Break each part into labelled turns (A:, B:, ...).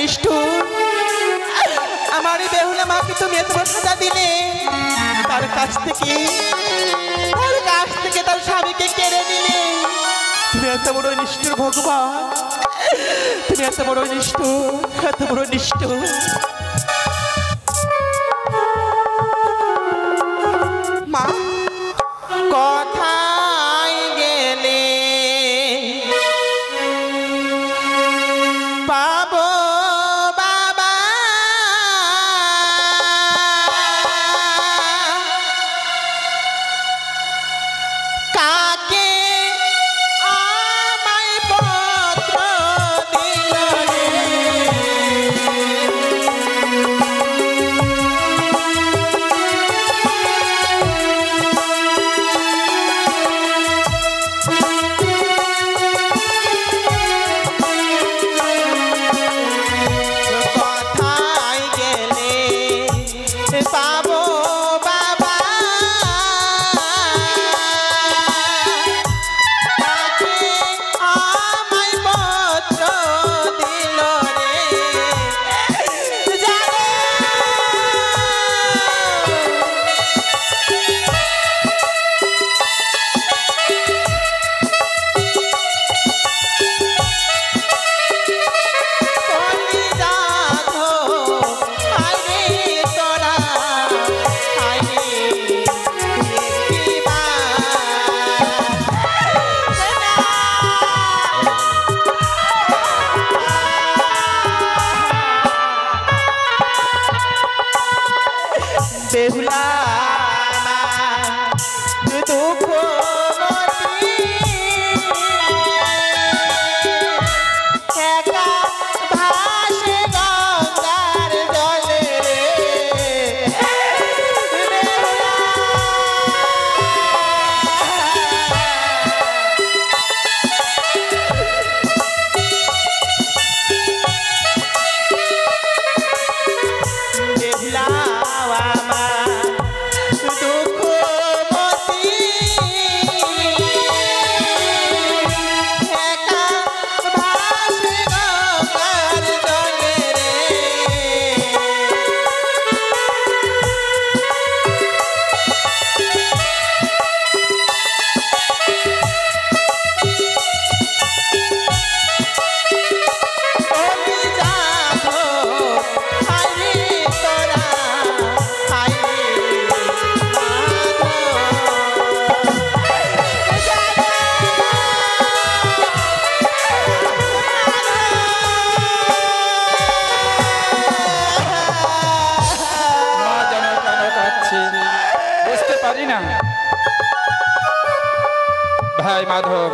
A: নিষ্ঠুর আমার এই বেহুলা মাকে তুমি এত বড় সাজা দিলে তার কাছ থেকে তার স্বামীকে কেড়ে নিলে তুমি এত বড় নিষ্ঠুর ভগবান তুমি এত বড় নিষ্ঠুর মা কোথায় গেলে পাবো বাবা কাকে আমায় পত্র দিল বেহুলা দুঃখ একা ভাসে গঙ্গার জলে
B: ভাই মাধব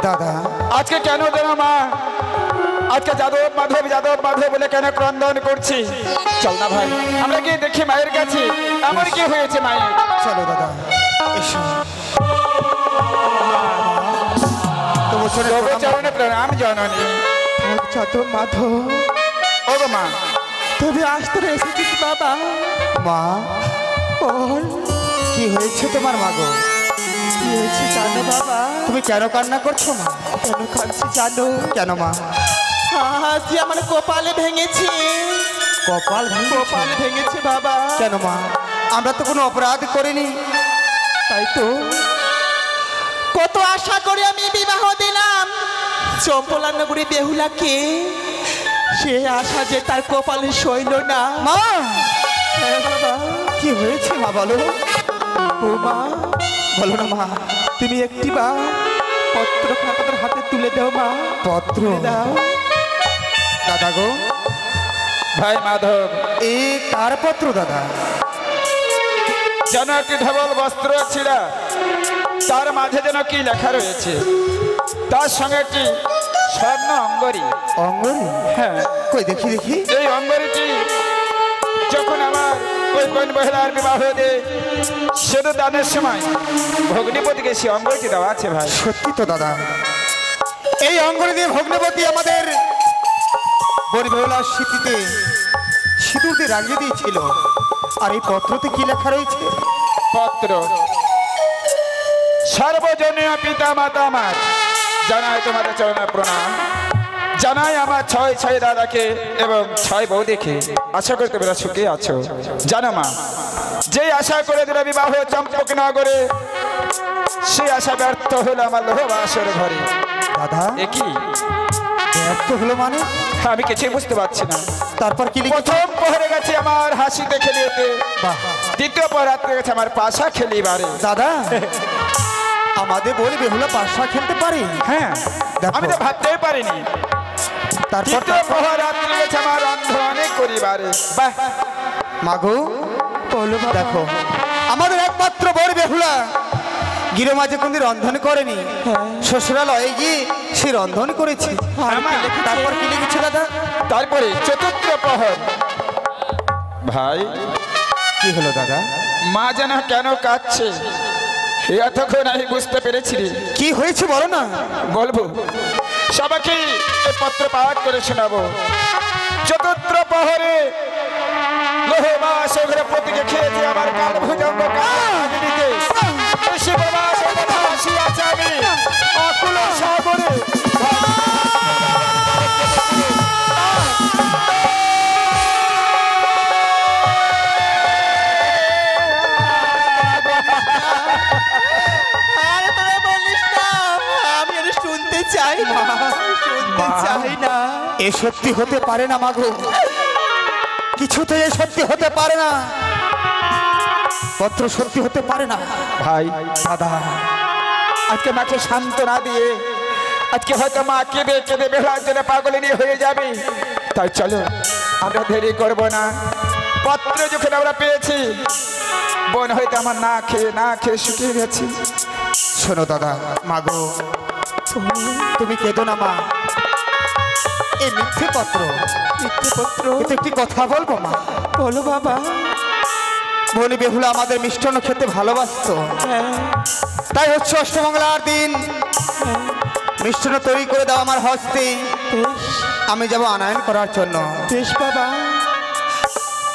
C: দাদা
B: আজকে কেন যেন মা আজকে যাদব মাধব বলে কেন ক্রন্দন করছি চল না ভাই আমরা গিয়ে দেখি মায়ের কাছে আমার কি হয়েছে মায়ের
C: চলো দাদা এসো তোমার
B: চরণে প্রণাম জননী
A: যাদব মাধব
B: ও গো মা
A: তুমি আসতে এসেছিস বাবা
C: মা
A: বল
C: কি হয়েছে তোমার মা গো
A: কি হয়েছে জানো বাবা
C: তুমি কেন কান্না করছো মা
A: কেন কাঁদছি জানো
C: কেন মা
A: আজ আমার কপালে ভেঙেছে কপালে ভেঙেছে বাবা
C: কেন মা আমরা তো কোনো অপরাধ করিনি
A: তাই তো কত আশা করে আমি বিবাহ দিলাম চম্পলা নগরী বেহুলাকে সে আশা যে তার কপালে সইল না
C: মা
A: হ্যাঁ বাবা
C: কি হয়েছে মা বলো
A: ও মা
C: বলো না মা
A: তুমি একটি বা পত্রখানা তাদের হাতে তুলে দাও মা
C: পত্র
A: দাও
C: দাদা গো
B: ভাই মাধব
C: এই কার পত্র দাদা
B: যেন একটি ধবল বস্ত্র ছিঁড়া তার মাঝে যেন কি লেখা রয়েছে তার সঙ্গে একটি স্বর্ণ অঙ্গরি
C: অঙ্গরি
B: হ্যাঁ
C: কই দেখি দেখি
B: এই অঙ্গরিটি যখন আমার ওই কোন মহিলার বিবাহ দিয়ে সেতু দানের সময় ভগ্নিপতিকে সে অঙ্গরিটি দেওয়া আছে ভাই
C: সত্যি তো দাদা এই অঙ্গরি দিয়ে ভগ্নবতী আমাদের বরিবেলার স্মৃতিতে সিঁদুর দিয়ে রাঙিয়ে দিয়েছিল আর এই পত্রতে কি লেখা রয়েছে
B: পত্র সর্বজনীয় পিতা মাতা আমার জানাই তোমাদের চরণে প্রণাম জানাই আমার ছয় ছয় দাদাকে এবং ছয় বৌদিকে, আশা করি তোমরা সুখে আছো। জানো মা, যে আশা করে দিল বিবাহ চম্পকনগরে, সেই আশা ব্যর্থ হলো আমার লোহবাসর ঘরে।
C: দাদা
B: একই
C: ব্যর্থ হলো মানে?
B: আমি কিছুই বুঝতে পারছি না।
C: তারপর কি লিখেছে?
B: প্রথম পহরে গেছে আমার হাসিতে খেলিতে,
C: বাহ,
B: দ্বিতীয় পর রাত্রে গেছে আমার পাশা খেলিবারে।
C: দাদা আমাদের বলে বেহুলা পাশা খেলতে পারি?
B: হ্যাঁ,
C: দেখো।
B: আমি তো ভাবতেই পারিনি।
C: তারপর
B: তৃতীয় পহর রাত্রে গেছে আমার অন্ধনে করিবারে। বাহ,
C: মাগো বলো দেখো, আমাদের একমাত্র বড় বেহুলা গিরো মাঝে কোনদিন রন্ধন করেনি, শ্বশুরালয়ে গিয়ে সে রন্ধন করেছে। তারপর কি লিখেছে দাদা?
B: তারপরে চতুর্থ পহর। ভাই
C: কি হলো দাদা?
B: মা যেন কেন কাঁদছে এতক্ষণ আমি বুঝতে পেরেছি।
C: কি হয়েছে বলো না।
B: বলবো, সবাইকে এই পত্র পাঠ করে শোনাবো। চতুর্থ প্রহরে লোহবাস ঘরে প্রতীকে খেয়েছে আমার কাল ভুজঙ্গ কালিতে শিববাস আছে আমি অকুল সাগরে।
A: আরে তোরা বলিস না, আমি আর শুনতে চাই না, শুনতে চাই না।
C: এ সত্যি হতে পারে না মাগো, কিছুতে এ সত্যি হতে পারে না, পত্র সত্যি হতে পারে না।
B: ভাই
C: দাদা
B: আজকে মাকে সান্ত্বনা দিয়ে, আজকে হয়তো মা কেঁদে কেঁদে বেহার জন্য পাগলিনী হয়ে যাবে। তাই চলো আমরা দেরি করব না। পত্র যখন আমরা পেয়েছি, বোন হয়তো আমার না খেয়ে শুকিয়ে গেছি।
C: শোনো দাদা, মাগো তুমি কেঁদো না মা, এই মিথ্যে পত্র,
A: মিথ্যে পত্র?
C: এতে একটি কথা বলবো মা।
A: বলো বাবা।
C: বলি বেহুলা আমাদের মিষ্টান্ন খেতে ভালোবাসতো, তাই হচ্ছে অষ্টমঙ্গলার দিন মিষ্টান্ন তৈরি করে দাও আমার হস্তে, আমি যাব আনয়ন করার জন্য।
A: বেশ বাবা,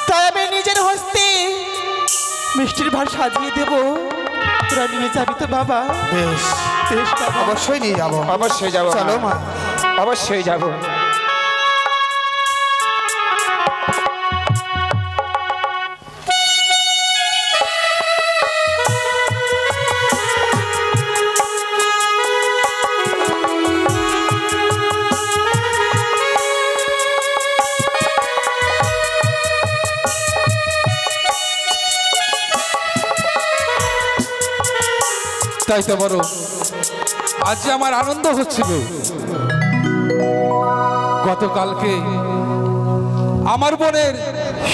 A: তাই আমি নিজের হস্তে মিষ্টির ভার সাজিয়ে দেব, তোরা নিয়ে যাবি তো বাবা?
C: বেশ
A: বেশ বাবা,
C: অবশ্যই নিয়ে যাবো।
B: অবশ্যই যাবো,
C: চলো মা।
B: অবশ্যই যাবো।
D: তাই তো বড় আজ আমার আনন্দ হচ্ছিল। গতকালকে আমার বোনের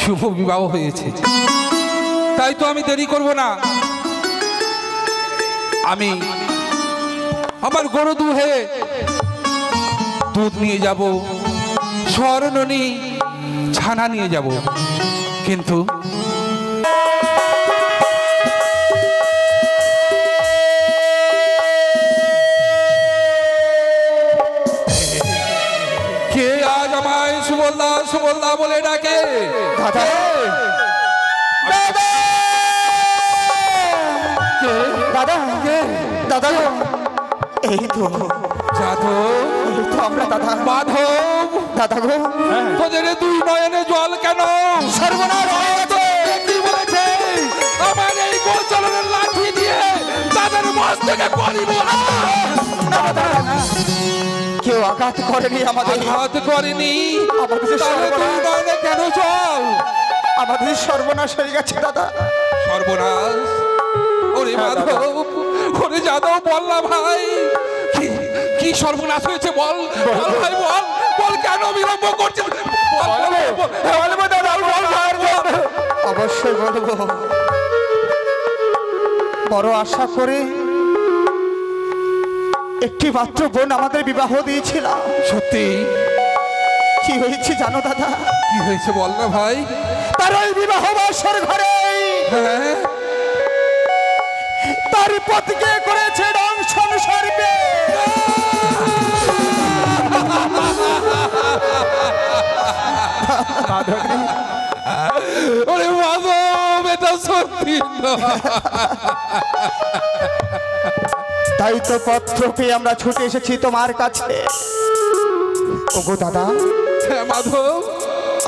D: শুভ বিবাহ হয়েছে, তাই তো আমি দেরি করব না। আমি আমার গরু দুহে দুধ নিয়ে যাব, স্বর্ণনী ছানা নিয়ে যাব, কিন্তু কে আজ আমায় সুবলদা সুবলদা বলে ডাকে?
C: দাদা দাদা দাদা এই তো
D: যাদব,
C: এই তো আমরা দাদা।
D: মাধব,
C: দাদা গো,
D: তোদের দুই নয়নে জল কেন?
C: সর্বনাশ হয়ে গেছে।
D: কি বলেছে? আমার এই গোচরণের লাঠি দিয়ে তাদের মস্তকে করিব না।
C: কেউ আঘাত করেনি আমাদের,
D: আঘাত করেনি,
C: আমাদের
D: তাহলে দুই নয়নে কেন জল?
C: আমাদের সর্বনাশ হয়ে গেছে দাদা।
D: সর্বনাশ? ওরে মাধব, ওরে যাদব, বল না ভাই, কি সর্বনাশ হয়েছে? বল বল ভাই, বল বল, কেন বিলম্ব করছিস?
C: অবশ্যই বলবো। বড় আশা করে একটি মাত্র বোন আমাদের বিবাহ দিয়েছিলাম।
D: সত্যি?
C: কি হয়েছে জানো দাদা?
D: কি হয়েছে বল না ভাই।
C: তার ওই বিবাহ বাসর ঘরে
D: হ্যাঁ,
C: তার পতিকে করেছে দংশন সর্বে।
D: ওরে মাধব, এটা সত্যি নয়।
C: তাই তো পত্র পেয়ে আমরা ছুটে এসেছি তোমার কাছে। ওগো দাদা,
D: হ্যাঁ মাধব,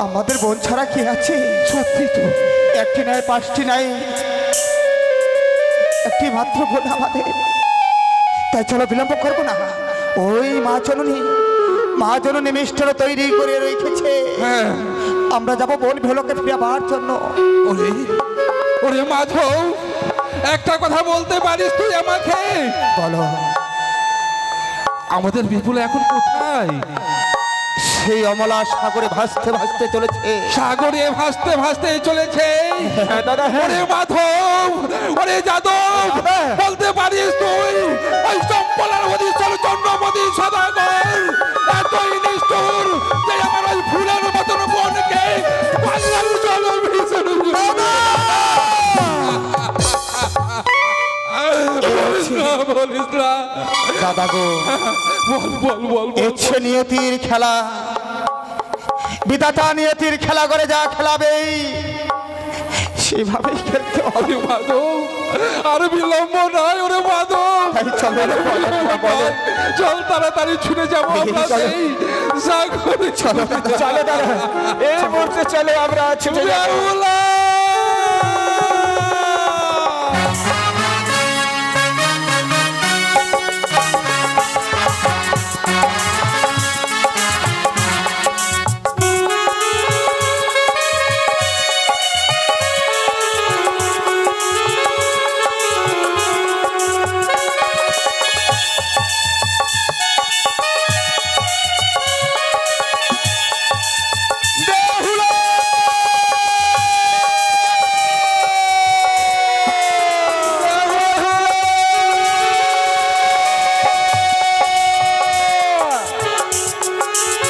C: আমাদের বোন ছাড়া কি আছে?
D: সত্যি তো,
C: একটি নাই, পাঁচটি নাই, একটি মাত্র বোন আমাদের। তাই চলো বিলম্ব করবো না। ওই মা জননী মিষ্টার তৈরি করে রেখেছে।
D: হ্যাঁ
C: আমরা যাবো বোন ভেলোকে ফিরে পাওয়ার জন্য।
D: ওরে ওরে মাধব, একটা কথা বলতে পারিস তুই আমাকে?
C: বলো।
D: আমাদের বিপুল এখন কোথায়?
C: সেই অমলা সাগরে ভাসতে ভাসতে চলেছে।
D: সাগরে ভাসতে ভাসতে চলেছে।
C: হ্যাঁ দাদা, হ্যাঁ।
D: ওরে মাধব, ওরে যাদব, বলতে পারিস তুই ওই চম্পলার অধীশ্বর চন্দ্রমতি সদাগর এতই নিষ্ঠুর যে আমার ওই ফুলের মতন বোনকে বাংলার জল ভীষণ বলিস না
C: দাদা গো,
D: বল বল বল বল।
C: ইচ্ছে নিয়তির খেলা, বিধাতা নিয়তির খেলা করে যা খেলাবে সেভাবেই খেলতে হবে।
D: ওরে মাধব, আর বিলম্ব নয়। ওরে মাধব,
C: তাই চলো রে, বলো।
D: চল তাড়াতাড়ি ছুটে যাবো আমরা
C: চলো।
D: সেই সাগরে।
C: চলো চলো দাদা, এই মুহূর্তে চলে আমরা ছুটে যাবো।
D: বেহুলা!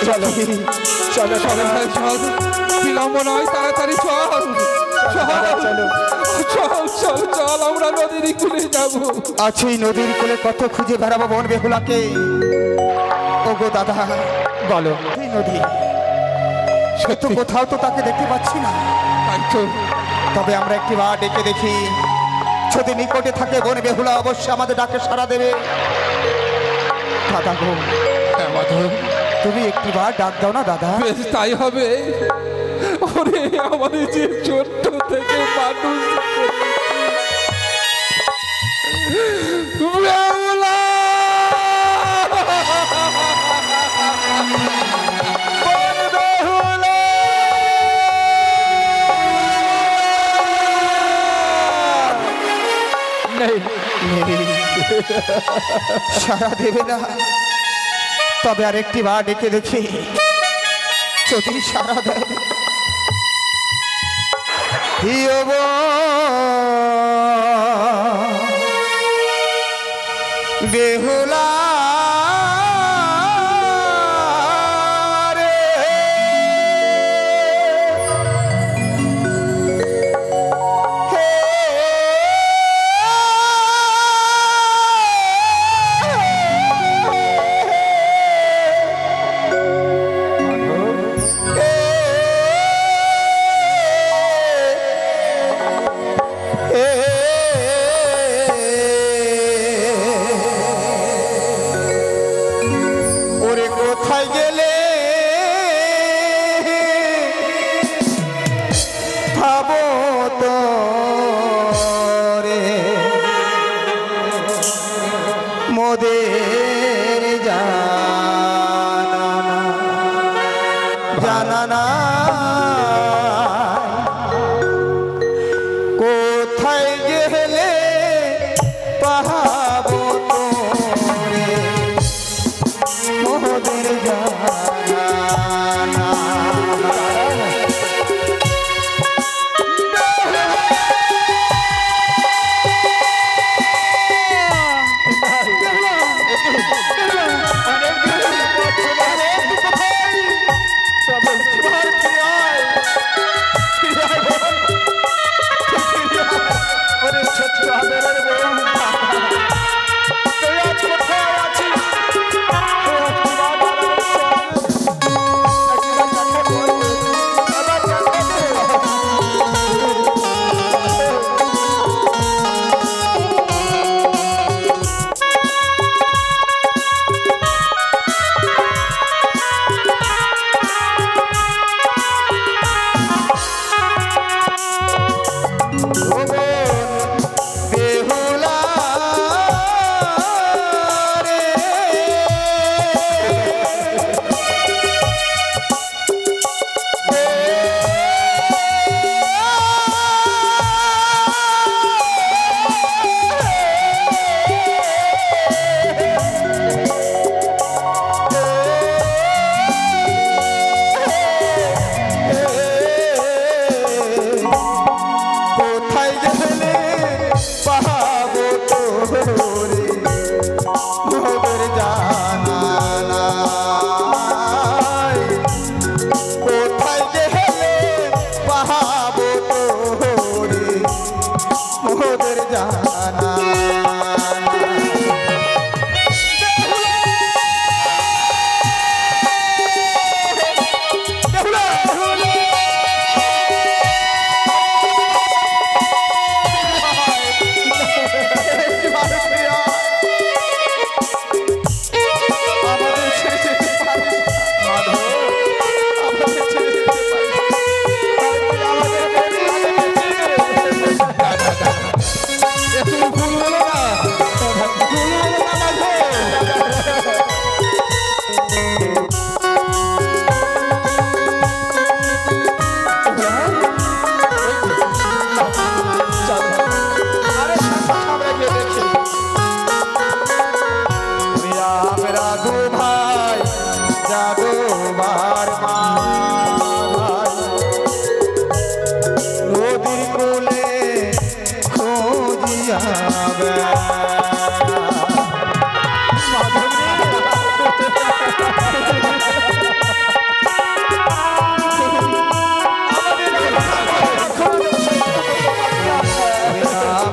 C: চলো চলো চলো
D: চল, বিলম্ব নয়, তাড়াতাড়ি চল চল চল চল চল, আমরা নদীর কূলে যাবো।
C: আছি নদীর কোলে কত খুঁজে বেড়াবো বোন বেহুলাকে। ওগো দাদা, বলো। এই নদী সত্য, কোথাও তো তাকে দেখতে পাচ্ছি না।
D: তাই তো,
C: তবে আমরা একটি বার ডেকে দেখি, যদি নিকটে থাকে বোন বেহুলা অবশ্যই আমাদের ডাকে সাড়া দেবে। দাদা গো,
D: হ্যাঁ মাধব,
C: তুমি একটি বার ডাক দাও না দাদা।
D: বেশ তাই হবে। ওরে আমার যে ছোট্ট থেকে মানুষ বেহুলা!
C: সারা দেবে না, তবে আর একটি বার ডেকে দেখি, যদি সারা দেয়। বেহুলা রে, হে ওরে কোথায় গেলে ভাবো তো রে মোদের জানা কোথায় গেলে পাবো তো রে মোদের জানা।
B: যাদবার মা নদীর কোলে খোঁজিয়া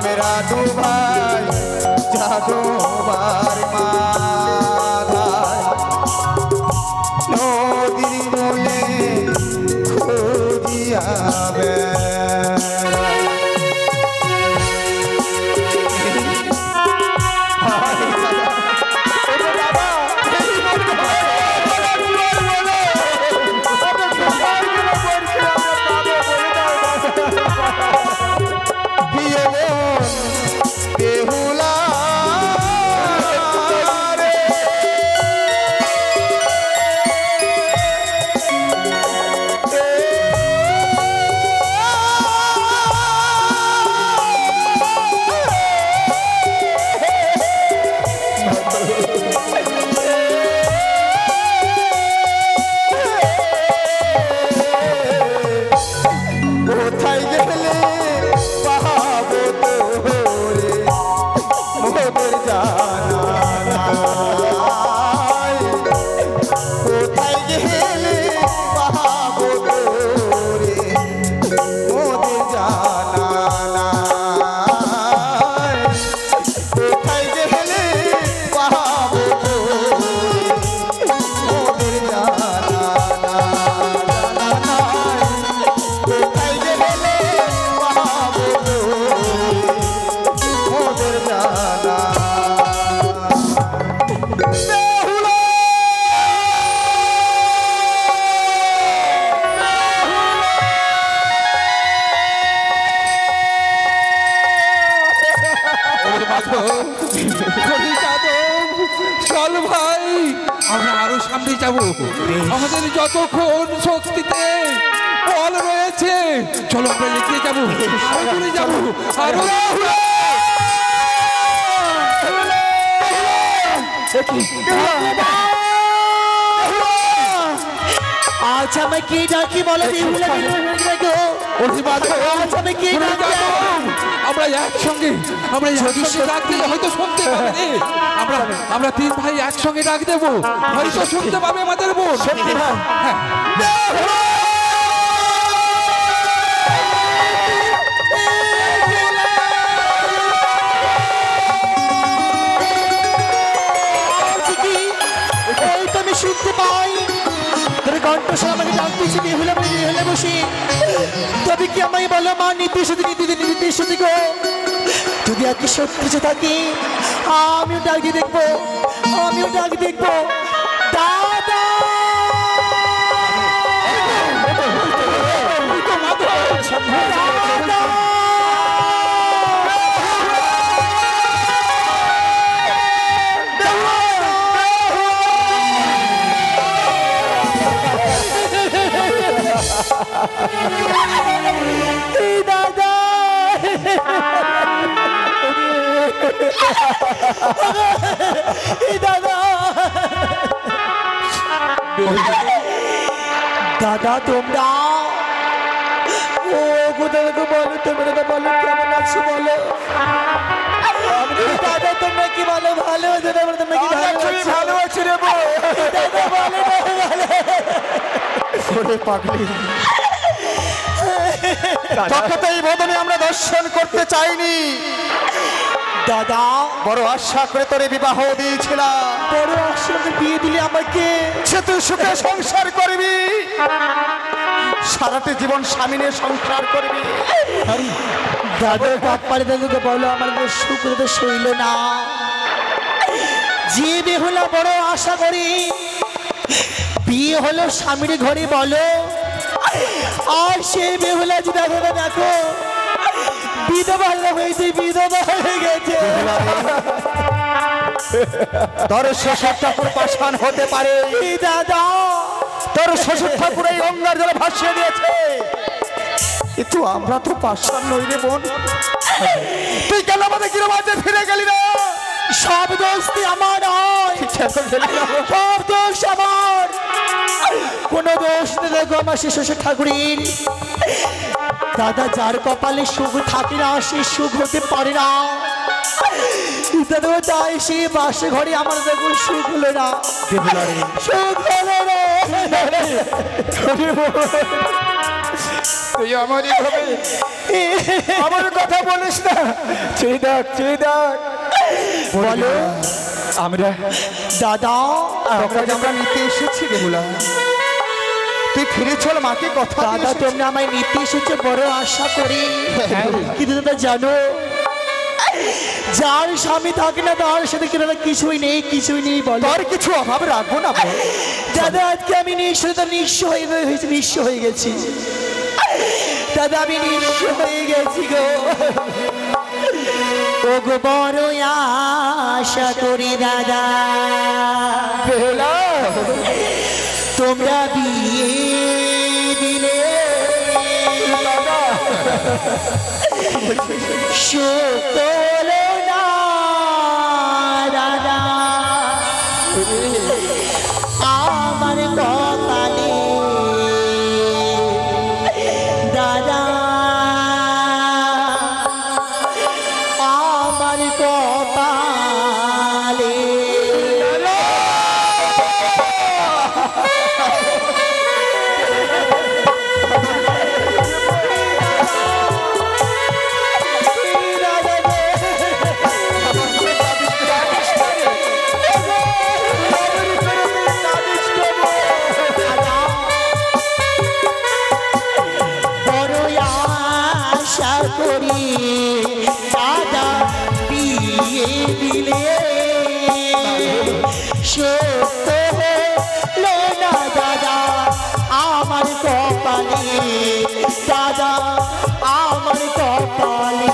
B: मेरा दो भाई जादोबार माधाय नदीर मूले खोजिया
D: চল ভাই আমরা আরো সামনে যাব আমাদের যতক্ষণ শক্তিতে বল রয়েছে চলো আমরা এগিয়ে যাব আরো দূরে যাব আরো
A: আজ আমি কি ডাকি বলো বিহুলা আজ আমি কি ডাকি
D: আমরা একসঙ্গে ডাক দিলে হয়তো শুনতে পাবে রে আমরা তিন ভাই একসঙ্গে ডাক দেবো হয়তো শুনতে পাবে আমাদের বোন সত্যি ভাই
A: আমি শুনতে পাই তোর কণ্ঠস্বর আমাকে ডাকতেছি বিহুলা বসে তবে কি আমায় বলো মা নির্দেশ গো যদি আজকে সত্যি কিছু থাকে আমিও ডাক দিয়ে দেখবো দাদা দাদা তোমরা ও কোথায় বলো তোমরা বলো কেমন আছো বলো দাদা তোমরা কি বলো ভালো তোমরা কি ভালো আছো রে
B: পাগলি তোকে তো এই বদনে আমরা দর্শন করতে চাইনি
A: দাদা
B: বড় আশা করে তোরে বিবাহ দিয়েছিলাম
A: বড় আশা বিয়ে দিলে আমাকে
B: সে তুই সুখে সংসার করবি সারাটি জীবন স্বামী নিয়ে সংসার করবি
A: দাদা বাপ্পারে দাদুকে বলো আমার সুখ তো সইল না যে বেহুলা বড় আশা করি বিয়ে হলো স্বামীর ঘরে বলো আর সেই বেহুলা যে দেখো বিধবা হয়েছে বিধবা হয়ে গেছে
B: তোর শ্বশুর ঠাকুর পাষাণ হতে পারে
A: দাদা
B: তোর শ্বশুর ঠাকুর এই গঙ্গার জলে ভাসিয়ে দিয়েছে কিন্তু আমরা তো পাষাণ নই রে বোন তুই কেন আমাদের গৃহমাঝে ফিরে গেলি না
A: সব দোষ আমার নয় সব দোষ আমার শুনে দেখো আমার সে শ্বশুর ঠাকুরের দাদা যার কপালে সুখ থাকে না সে সুখ হতে পারে না। দাদা তাই সে বাসে ঘরে আমার দেখুন সুখ হলো না, সুখ হলো না।
B: তুই আমারই হবে, আমার কথা বলিস না। চেয়ে দেখ, চেয়ে দেখ।
A: বলো
B: আমরা
A: দাদা,
C: আমরা নিতে এসেছি বেহুলা, তুই ফিরে চল, মাকে কথা
A: দাদা তোমরা আমায় নিতে এসেছো বড় আশা করি, কিন্তু দাদা জানো যার স্বামী থাকে না তার সাথে কিনা কিছুই নেই, কিছুই নেই। বলো
C: তোর কিছু অভাব রাখবো না
A: দাদা, আজকে আমি নিঃস্ব হয়ে গেছি দাদা, আমি নিঃস্ব হয়ে গেছি গো। ও গো বড় আশা করি দাদা, তোমরা বিয়ে দিলে শোক হলো না দাদা, আমার কপালে দাদা, আমার কপালে দাদা বিয়ে দিলে সত্য হলো না দাদা, আমার কপালে দাদা, আমার কপালে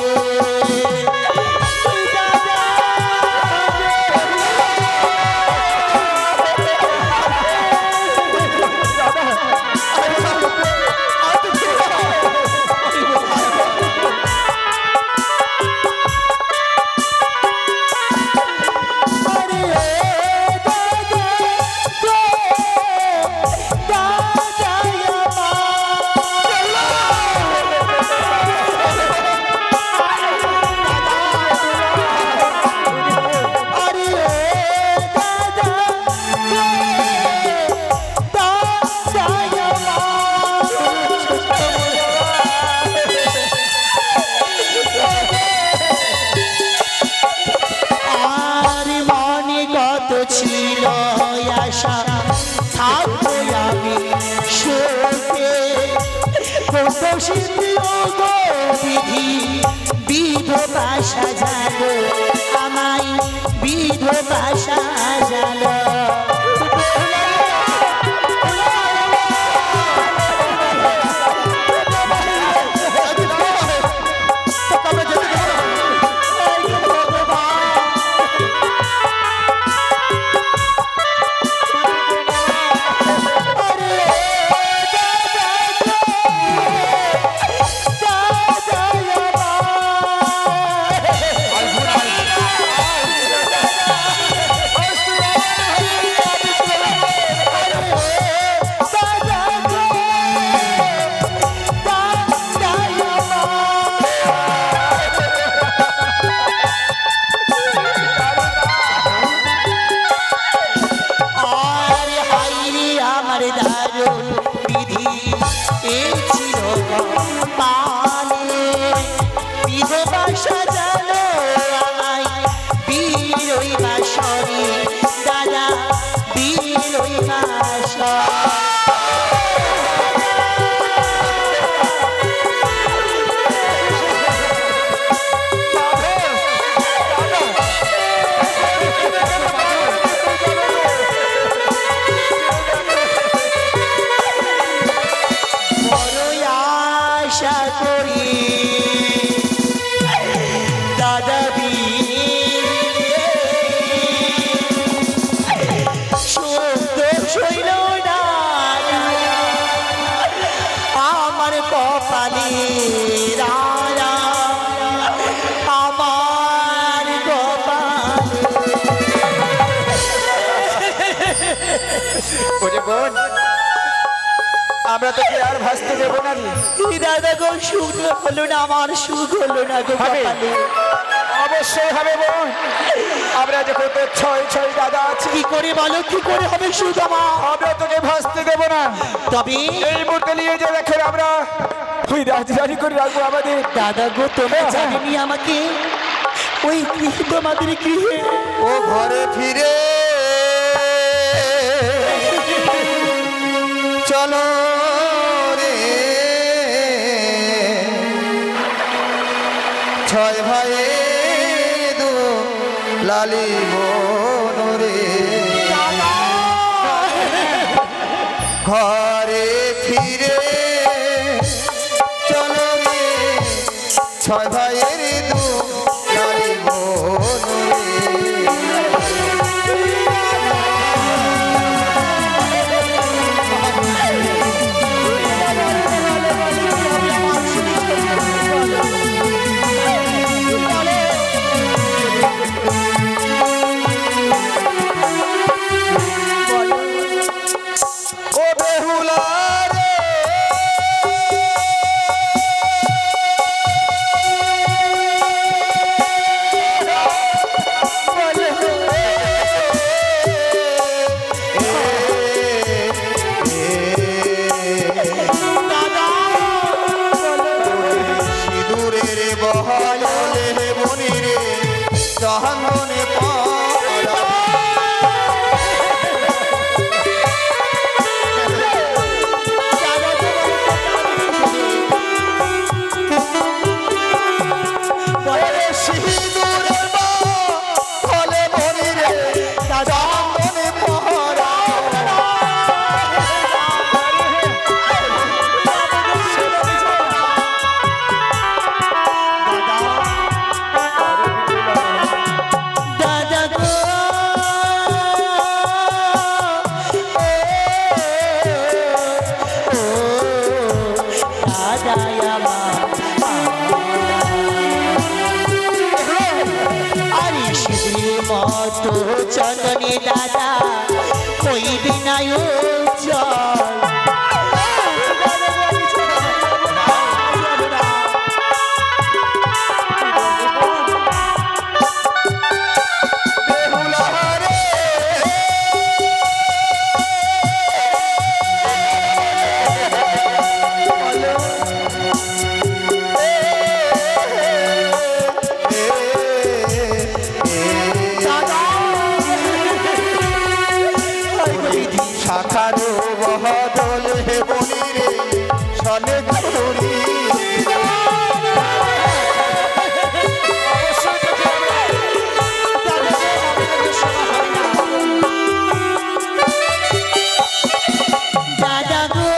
A: ছিল আশা থাকবো আমি শোকে, কত সিদ্ধি গো বিধি বিধবা সাজালো, আমায় বিধবা সাজালো।
B: আমরা তোকে আর ভাসতে দেবো না রে।
A: এই দাদা গো সুখ হলো না, আমার সুখ হলো না গো
B: হবে।
A: কপালে।
B: অবশ্যই হবে বোন, আমরা যখন তোর ছয় ছয় দাদা আছি,
A: কি করে বলো, কি করে হবে সুখ আমার?
B: আমরা তোকে ভাসতে দেবো না।
A: তবে
B: এই মুহূর্তে নিয়ে যে দেখেন আমরা ওই রাজধানী করে রাখবো আমাদের।
A: দাদা গো তোমরা জানেনি আমাকে ওই গৃহ তোমাদের গৃহে
C: ও ঘরে ফিরে চলো রে, ছয় ভাইয়ে দু লালি বোন রে, ঘরে ফিরে চলো রে, ছয় ভাইয়ের দু লালি বোন রে। ও বেহুলা রে, সিঁদুরের বহলে বনি রে, চন্দনে পরা সিঁদুরের বহলে বনি রে, চন্দনে পরা
A: দাদা গো দাদা আরে শিশুর মতো চন্দনে দাদা হইবে না জল।
C: বেহুলা রে, শাখারো বহদল হে বনি রে, সনে ঘুরি
A: দাদা গো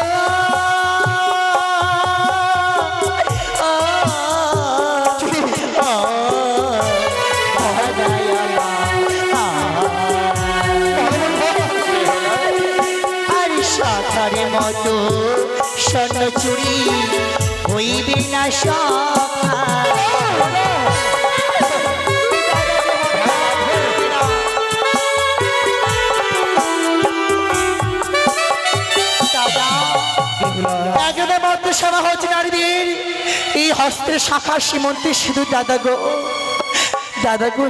A: আর শাখার মতো স্বর্ণ চুরি হইবে না সখা। একজনের মধ্যে সভা হচ্ছে নারীদের এই হস্তের শাখা সীমন্তে শুধু দাদা গো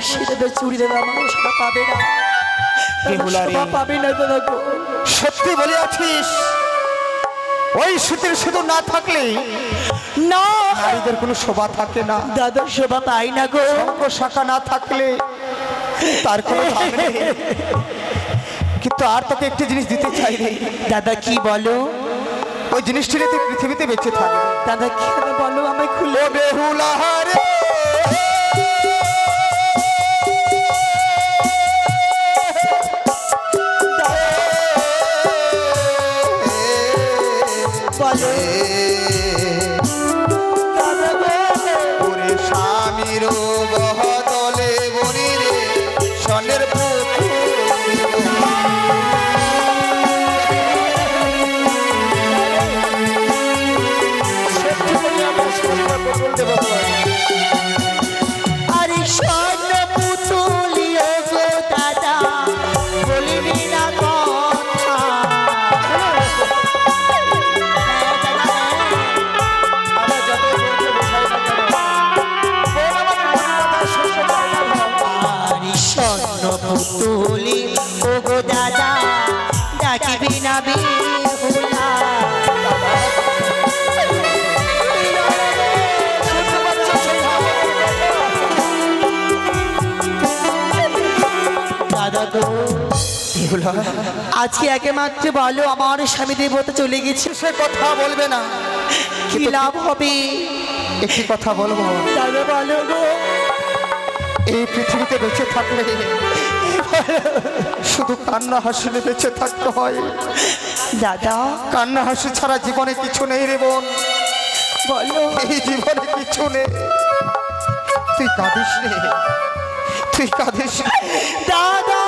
A: সেটা চুরি দাদা আমার সেটা পাবে না,
C: বেহুলারি।
A: শোভা পাবে না দাদা গো।
C: সত্যি বলে আছিস, ওই সুতির সিঁদুর না থাকলে
A: না
C: নারীদের কোনো শোভা থাকে না,
A: দাদা শোভা পাই না গো।
C: শঙ্খ শাখা না থাকলে তার কোনো দাম নেই। কিন্তু আর তোকে একটি জিনিস দিতে চাই রে,
A: দাদা কি বলো,
C: ওই জিনিসটি তুই পৃথিবীতে বেঁচে থাকবে।
A: দাদা কি বলো আমায় খুলে।
C: ও বেহুলা রে,
A: বলো দাদা গো।
C: ওরে স্বামীর বহদলে বনি রে, সনের পুত্র
A: আরে স্বর্ণ পুতুলিও গো দাদা বলিবি না কথা। ডাকিবি না বেহুলা। দাদা গো,
C: বেহুলা,
A: আজকে একে মাত্র বলো আমার স্বামী দেবতা চলে গেছে,
C: সে কথা বলবে না।
A: কি লাভ হবে?
C: একটি কথা বলবো,
A: দাদা বলো গো।
C: এই পৃথিবীতে বেঁচে থাকলে শুধু কান্না হাসিলে বেঁচে থাকতে হয়।
A: দাদা
C: কান্না হাসি ছাড়া জীবনে কিছু নেই রে বোন,
A: বলো।
C: এই জীবনে কিছু নেই। তুই কাঁদিস রে, তুই কাঁদিস রে।
A: দাদা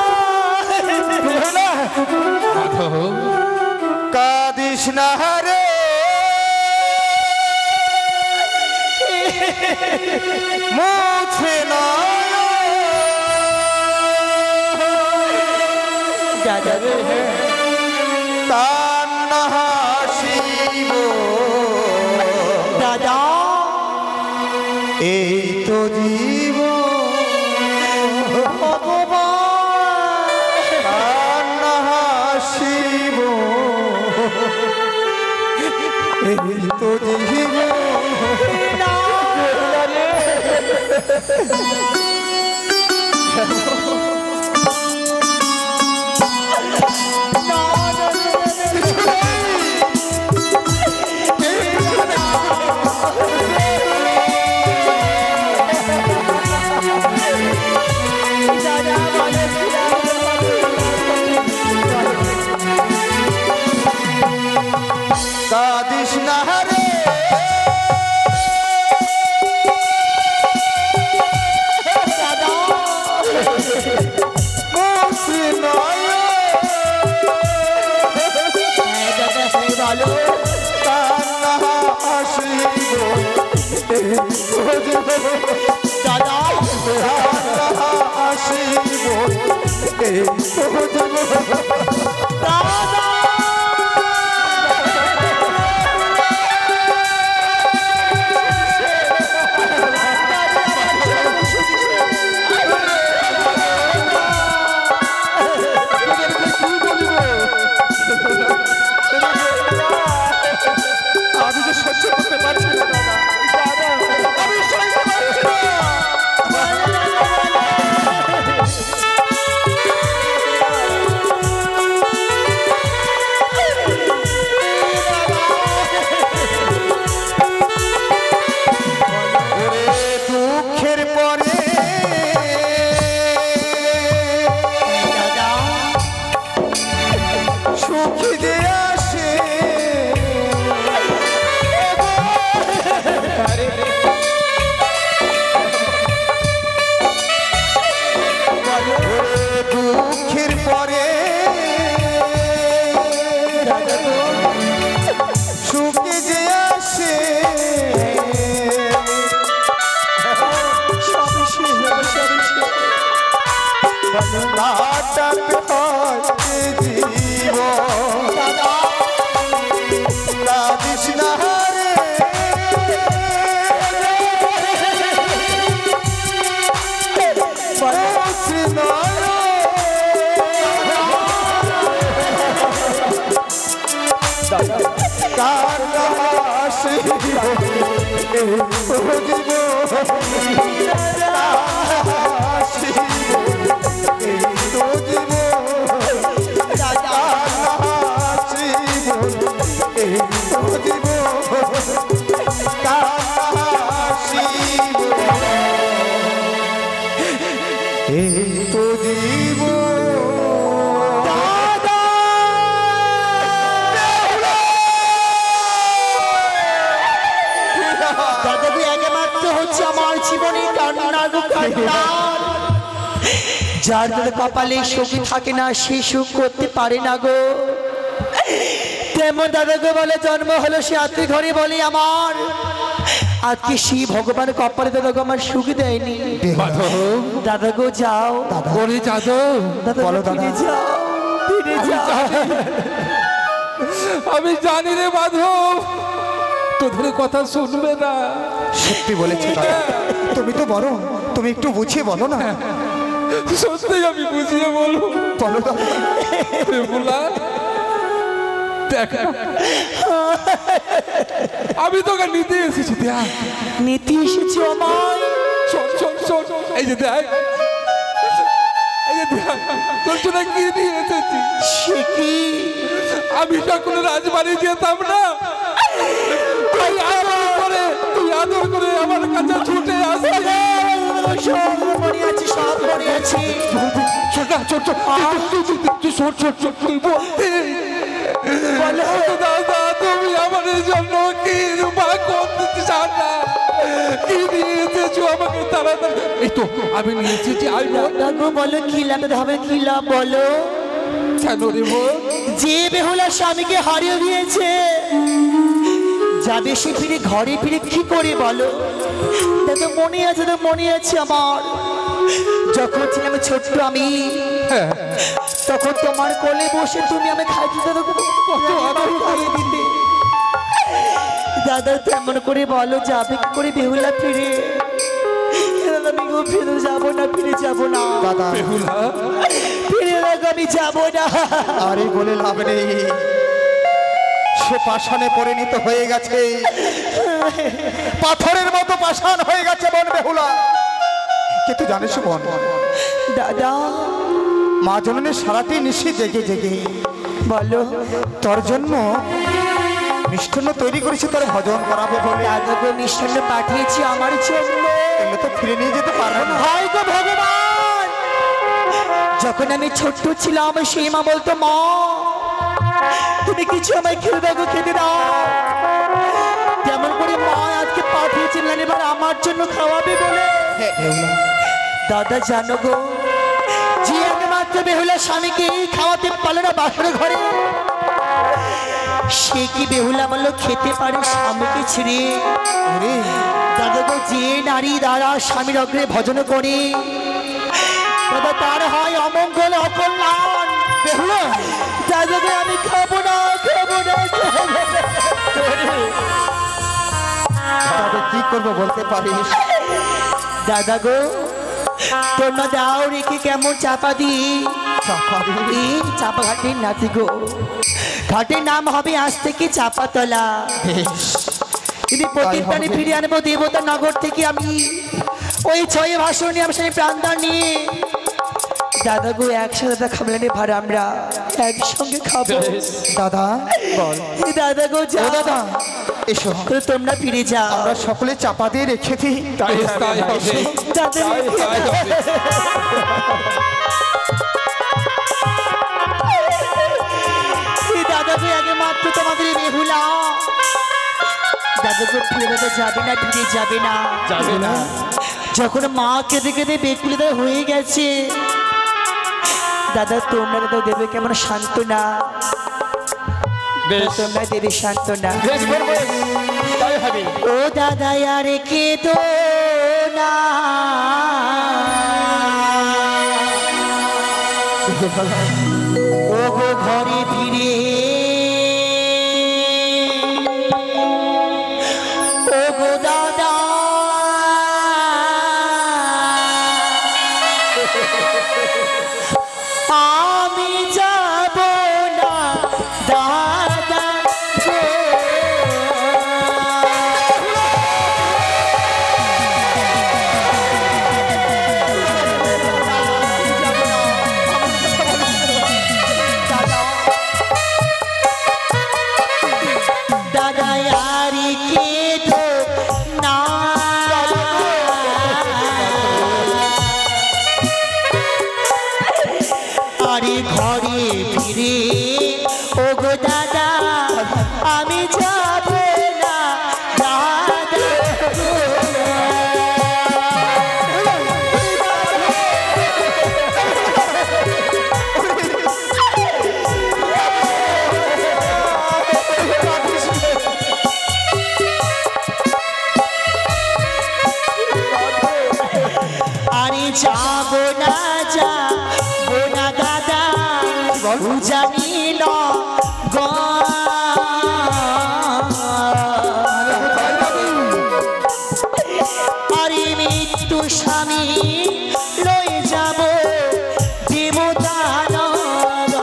C: কাঁদিস না রে, মুছে না
A: দাদা রে,
C: কান্না হাসিব।
A: দাদা
C: এই তো জীবন,
A: ভগবান
C: কান্না হাসিব। এই তো জীবন। কাঁদিস না রে, মুছে নয়, কান্না হাসিব।
A: দাদা
C: কান্না হাসিব। এই তো জীবন। আমি যে সহ্য করতে পারছি না দাদা, আমি সহ্য করতে পারছি না। ওরে দুঃখের পরে সুখী দিয়ে আসে। ওরে দুঃখের পরে সুখী যে আসে। কাটাতে হয় জীবন, কাঁদিস না রে, মুছে নয়, কান্না হাসিব। এই তো জীবন, কান্না হাসিব। এই তো জীবন, কান্না হাসিব। এই তো জীবন, কান্না হাসিব। এই তো জীবন।
A: দাদা গো, একমাত্র হচ্ছে আমার জীবনে কান্না গো, কান্না। যার যার কপালে সুখ থাকে না সে সুখ করতে পারে না গো। তেমন দাদা গো বলে জন্ম হলো সে আত্মী ঘরে বলে আমার আজকে সেই ভগবান কপালে দাদা গো আমার সুখ দেয়নি। দাদা গো যাও,
D: ওরে যাদব,
A: দাদা
C: বলো দাদা।
A: ফিরে যাও, ফিরে যাও।
D: আমি জানি রে মাধব, তোদের কথা শুনবে না।
C: সত্যি বলেছো দাদা, তুমি তো বড়, তুমি একটু বুঝিয়ে বলো না।
D: সত্যি আমি বুঝিয়ে বলবো।
C: বলো দাদা।
D: বেহুলা, দেখ না, আমি তোকে নিতে এসেছি। দেখ
A: নিতে এসেছি আমায়।
D: শোন শোন শোন, এই যে দেখ, এই যে দেখ তোর জন্য কি নিয়ে এসেছি।
A: সে কি?
D: আমি যখন রাজবাড়ি যেতাম না, তুই আদর করে আমার কাছে ছুটে আসবি।
A: সব মনে আছে, সব মনে আছে।
D: ছোট ছোট ছোট ছোট তুই বলতে দাদা, তুমি আমার জন্য কি রূপা করতে চাও না? কি নিয়ে এসেছো আমাকে তাড়াতাড়ি? এই তো আমি নিয়ে এসেছি। আই
A: দাদা বলো কি লাগতে হবে, কি লাভ বলো?
D: কেন রে বল?
A: যে বেহুলা স্বামীকে হারিয়ে দিয়েছে, যাবে সে ফিরে ঘরে ফিরে কি করে বলো? দাদা মনে আছে, তো মনে আছে আমার, যখন ছিলাম ছোট্ট আমি, তখন তোমার কোলে বসে তুমি আমি খাইতে দিতে। দাদা তেমন করে বলো, যাবে কি করে বেহুলা ফিরে? আমি গো ফিরে যাবো না, ফিরে যাবো না
C: দাদা,
D: বেহুলা
A: ফিরে রাখো, আমি যাবো না।
C: আরে বলে লাভ নেই, সে পাষাণে পরিণত হয়ে গেছে, পাথরের মতো পাষাণ হয়ে গেছে বোন বেহুলা। কিন্তু জানিস বোন,
A: দাদা
C: মা জননের সারাটি নিশি জেগে জেগে
A: বলো,
C: তোর জন্য মিষ্টান্ন তৈরি করেছি, তোর ভজন করাবে বলে।
A: দাদা গো মিষ্টান্ন পাঠিয়েছি আমার জন্য,
C: এগুলো তো ফিরে নিয়ে যেতে পারবে না।
A: হায় গো ভগবান, যখন আমি ছোট্ট ছিলাম সেই মা বলতো, মা তুমি কিছু আমায় খেয়ে দাও গো, খেতে দাও। তেমন করে মা আজকে পাঠিয়েছিলেন এবার আমার জন্য খাওয়াবে বলে। দাদা জানো গো, যে একমাত্র বেহুলা স্বামীকে খাওয়াতে পারলো না বাসর ঘরে, সে কি বেহুলা বললো খেতে পারে স্বামীকে ছেড়ে? দাদা গো, যে নারী দ্বারা স্বামীর অগ্রে ভজন করে দাদা, তার হয় অমঙ্গল অকল্যাণ। বেহুলা দাদা গো, আমি খাবো না, খাবো না, খাবো না।
C: তবে কি করবো বলতে পারিস?
A: দাদা গো, তোমরা দাও রেখে কেমন চাপা দি, চাপা ঘাটের নাতি গো, ঘাটের নাম হবে আজ থেকে চাপাতলা। যদি প্রতিষ্ঠানে ফিরে আনবো দেবতা নগর থেকে আমি, ওই ছয়ে ভাষণ নিয়ে আমার সাথে প্রাণদান নিয়ে দাদা গো একসাথে খাবলানে ভাড়া আমরা একসঙ্গে খাবো।
C: দাদা বল।
A: দাদা গো যাও,
C: দাদা এসো,
A: তোমরা ফিরে যাও।
C: আমরা সকলে চাপা দিয়ে রেখে দিই।
D: তাই তাই হবে,
A: দাদা
D: তাই হবে।
A: দাদা গো আগে মাত্র তোমাদের বেহুলা, দাদা গো ফিরে তো যাবে না, ফিরে যাবে না,
D: যাবে না।
A: যখন মা কেঁদে কেঁদে বেকুলে দেওয়া হয়ে গেছে, দাদা তোমরা তো দেবে কেমন সান্ত্বনা,
D: বেশ
A: তোমরা দেবে সান্ত্বনা।
D: বেশ করবো, তাই হবে।
A: ও দাদা আরে কেঁদো না, ও গো ঘরে ফিরে, ও গো দাদা আমি যাব না, দাদা গো। দাদা আরে কেঁদো না, আরে ঘরে ফিরে, ও গো দাদা আমি যাব না, দাদা গো। আরে যাব না, যাবো না দাদা, জানিল গো, আরে মৃত্যু স্বামী লয়ে যাব দেবতা নগর।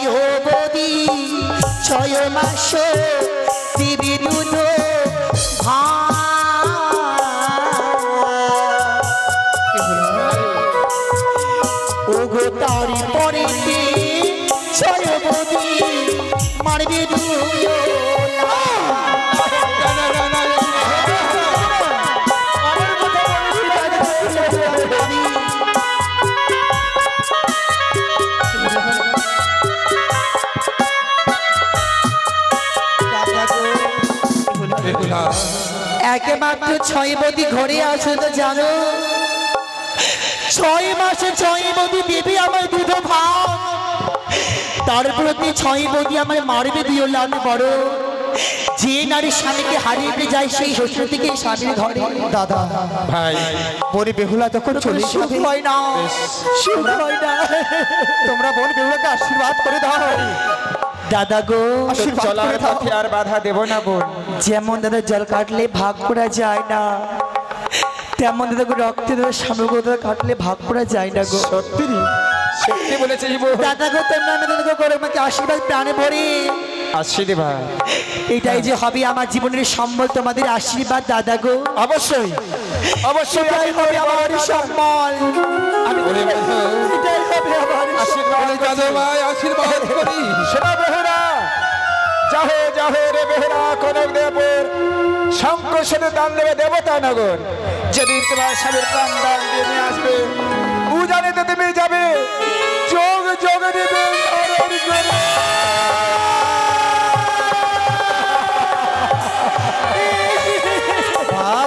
A: ছয় বদি ছয় মাস দিবি দুধ ওগো তারি পরে ছয় বদি মারবি একমাত্র ছয় বদি ঘরে আসো তো জানো 6 মাসে 6 বদি দেবী আমার দুধ ভাত তার প্রতি 6 বদি আমার মারবে দিও লাল বড় যে নারী স্বামীকে হারিয়ে যায় সেই শ্বশুর থেকে স্বামীর ঘরে
C: দাদা
B: ভাই
C: বনি বেহুলা যখন চলে
A: সুখ
C: যাবে
A: হয় না সুখ হয় না
C: তোমরা বোন বেহুলাকে আশীর্বাদ করে দাও
A: দাদা গো
C: আশীর্বাদ
B: চলার
C: করে দাও
B: পথে আর বাধা দেব না বোন।
A: যেমন দাদা জল কাটলে ভাগ করা যায় না তেমন দাদা গো রক্তে দাদা সামগ্রী কাটলে ভাগ করা যায় না গো
B: সত্যি সত্যি বলেছিস বোন।
A: দাদা গো তোমরা দাদা গো করে আমাকে আশীর্বাদ প্রাণে ভরে
B: আসছি রে ভাই।
A: এটাই যে হবে আমার জীবনের সম্বল তোমাদের আশীর্বাদ দাদা গো
B: অবশ্যই অবশ্যই
A: এটাই হবে আমার সম্বল
D: ওরে বাবা,
A: এটাই হবে আমার
B: আশীর্বাদ
D: ওরে যাদব ভাই আশীর্বাদ করি।
B: শোনো বেহুরা যাহে যাহে রে বেহুরা কনক দেবপুর শঙ্কর সাথে দান দেবে দেবতা নগর যেদিন তোমার স্বামীর প্রাণ দান দিয়ে নিয়ে আসবে উজানিতে তুমি যাবে যোগ যোগ দেবে ধরণ করে।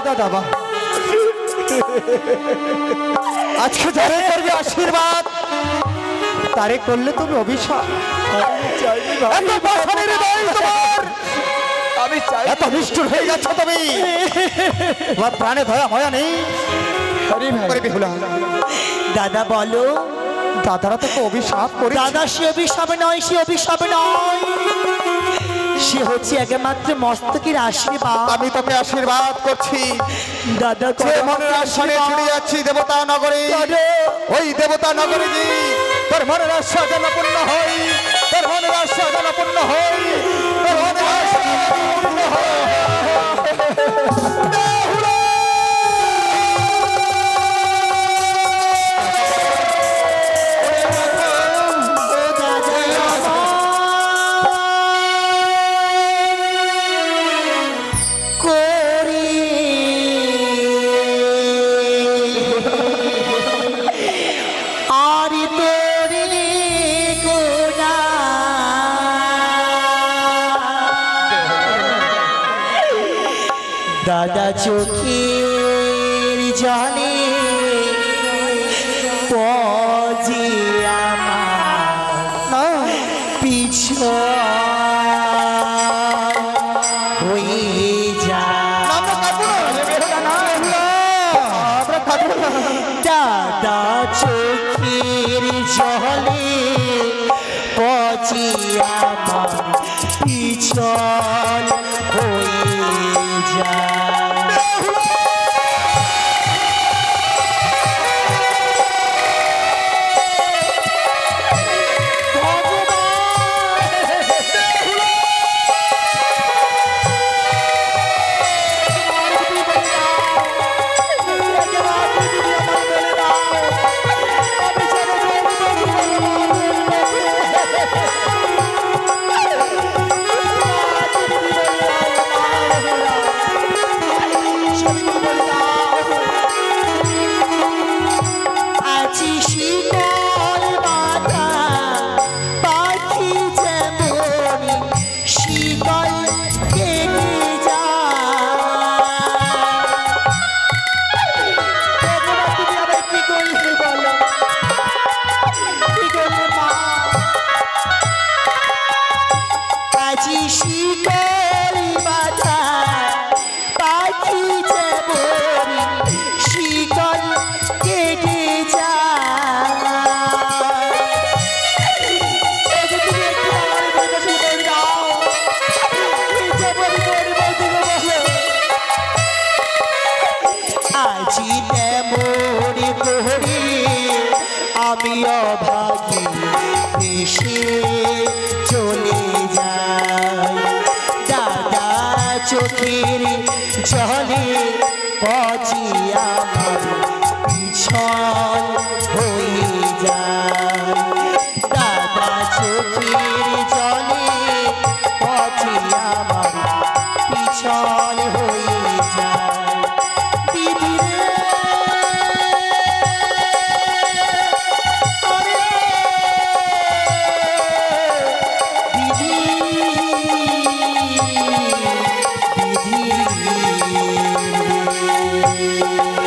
C: দাদা বাহ আজকে যারে করবে আশীর্বাদ তারে করলে তুমি অভিশাপ এত পাষাণের হৃদয় তোমার,
B: আমি চাই
C: এত নিষ্ঠুর হয়ে যাচ্ছ তুমি তোমার প্রাণে দয়া হয় নেই
B: হরি ভাই
C: করে বেহুলা
A: দাদা বলো
C: দাদারা তোকে অভিশাপ করে
A: দাদা সে অভিশাপ নয় সে অভিশাপ নয় সে হচ্ছে একমাত্র মস্তকের আশীর্বাদ
C: আমি তোকে আশীর্বাদ করছি
A: দাদা
C: যে মনের আশানে ছুটে যাচ্ছি দেবতা নগরে ওই দেবতা নগরে যে তোর মনের আশা যেন পূর্ণ হয় তোর মনের আশা যেন পূর্ণ হয় তোর মনের আশা যেন পূর্ণ হয়
A: দাদা চোখের জলে পজি আমার পিছু হয়ে যায় দাদা চোখের জলে পজি আমার পিছন হয়ে যায় আমি অভাগী দেশে
C: রে।